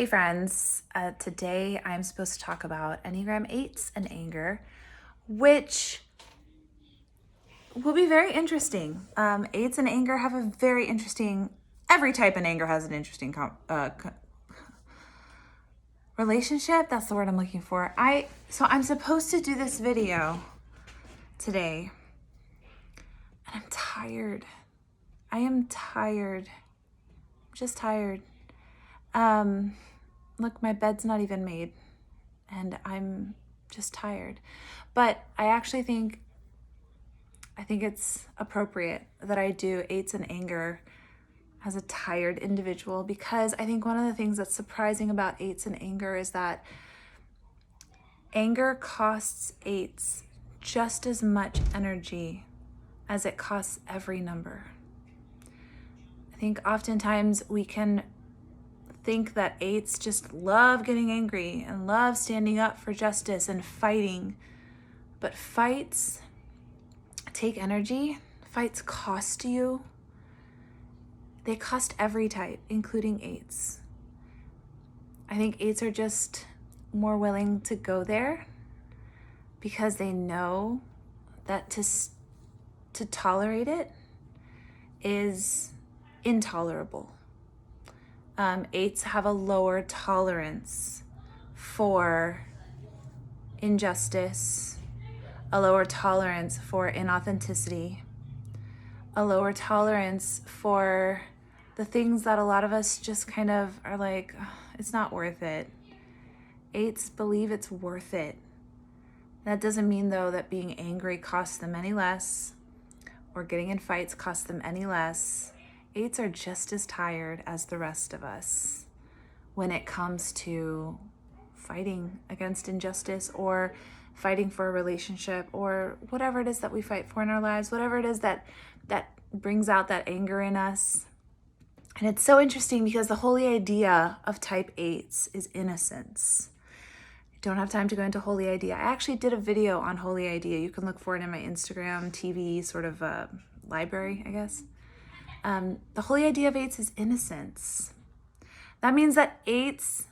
Hey friends, today I'm supposed to talk about Enneagram 8's and anger, which will be very interesting. 8's and anger have a very interesting, every type in anger has an interesting relationship. That's the word I'm looking for. So I'm supposed to do this video today, and I'm tired. I am tired. I'm just tired. Look, my bed's not even made and I'm just tired. But I actually think it's appropriate that I do 8's and anger as a tired individual, because I think one of the things that's surprising about 8's and anger is that anger costs 8's just as much energy as it costs every number. I think oftentimes we can think that 8's just love getting angry and love standing up for justice and fighting. But fights take energy. Fights cost you. They cost every type, including 8's. I think 8's are just more willing to go there because they know that to tolerate it is intolerable. 8's have a lower tolerance for injustice, a lower tolerance for inauthenticity, a lower tolerance for the things that a lot of us just kind of are like, "Oh, it's not worth it." 8's believe it's worth it. That doesn't mean, though, that being angry costs them any less or getting in fights costs them any less. 8's are just as tired as the rest of us when it comes to fighting against injustice or fighting for a relationship or whatever it is that we fight for in our lives, whatever it is that brings out that anger in us. And it's so interesting because the holy idea of type 8's is innocence. I don't have time to go into holy idea. I actually did a video on holy idea. You can look for it in my Instagram TV sort of library, I guess. The holy idea of 8's is innocence. That means that 8's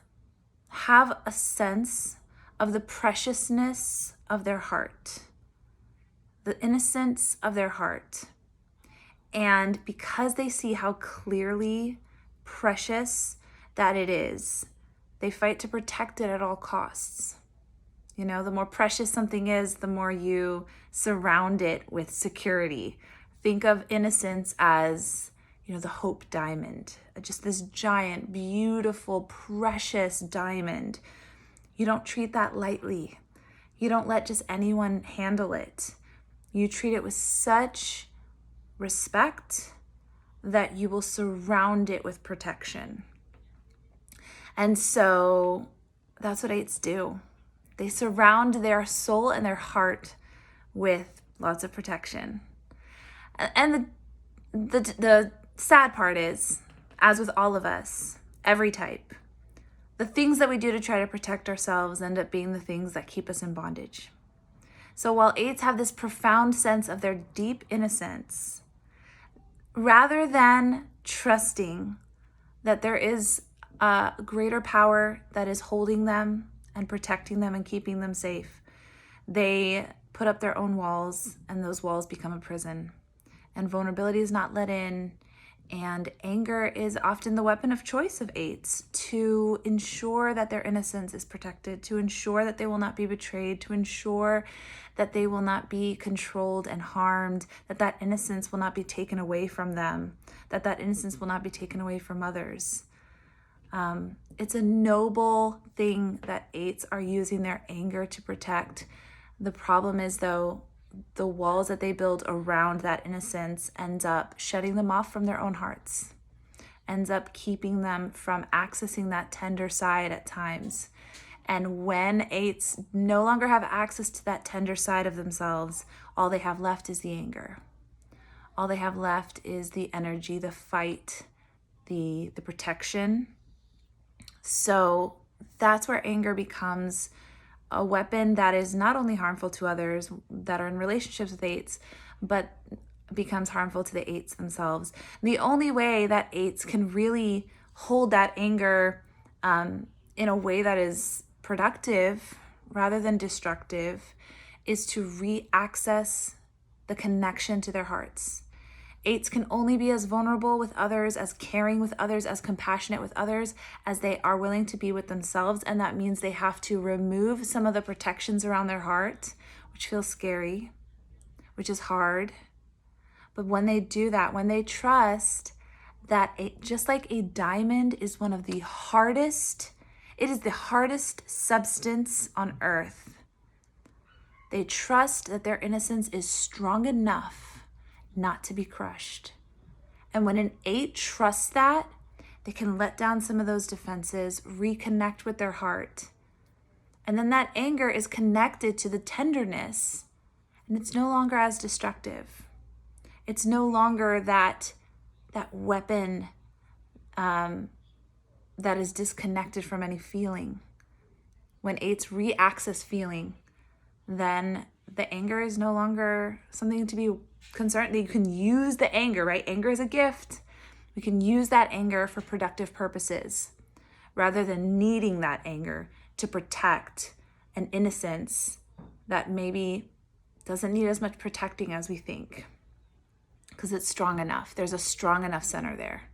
have a sense of the preciousness of their heart, the innocence of their heart. And because they see how clearly precious that it is, they fight to protect it at all costs. You know, the more precious something is, the more you surround it with security. Think of innocence as, the Hope diamond, just this giant, beautiful, precious diamond. You don't treat that lightly. You don't let just anyone handle it. You treat it with such respect that you will surround it with protection. And so that's what 8's do. They surround their soul and their heart with lots of protection. And the sad part is, as with all of us, every type, the things that we do to try to protect ourselves end up being the things that keep us in bondage. So while 8's have this profound sense of their deep innocence, rather than trusting that there is a greater power that is holding them and protecting them and keeping them safe, they put up their own walls, and those walls become a prison. And vulnerability is not let in. And anger is often the weapon of choice of 8's to ensure that their innocence is protected, to ensure that they will not be betrayed, to ensure that they will not be controlled and harmed, that innocence will not be taken away from them, that innocence will not be taken away from others. It's a noble thing that 8's are using their anger to protect. The problem is, though, the walls that they build around that innocence ends up shutting them off from their own hearts, ends up keeping them from accessing that tender side at times. And when 8's no longer have access to that tender side of themselves, all they have left is the anger. All they have left is the energy, the fight, the protection. So that's where anger becomes a weapon that is not only harmful to others that are in relationships with 8's, but becomes harmful to the 8's themselves. The only way that 8's can really hold that anger in a way that is productive rather than destructive is to re-access the connection to their hearts. 8s can only be as vulnerable with others, as caring with others, as compassionate with others as they are willing to be with themselves. And that means they have to remove some of the protections around their heart, which feels scary, which is hard. But when they do that, when they trust that just like a diamond is one of the hardest, it is the hardest substance on earth. They trust that their innocence is strong enough not to be crushed. And when an 8 trusts that, they can let down some of those defenses, reconnect with their heart. And then that anger is connected to the tenderness, and it's no longer as destructive. It's no longer that weapon that is disconnected from any feeling. When 8s re-access feeling, then the anger is no longer something to be concerned. You can use the anger, right? Anger is a gift. We can use that anger for productive purposes rather than needing that anger to protect an innocence that maybe doesn't need as much protecting as we think because it's strong enough. There's a strong enough center there.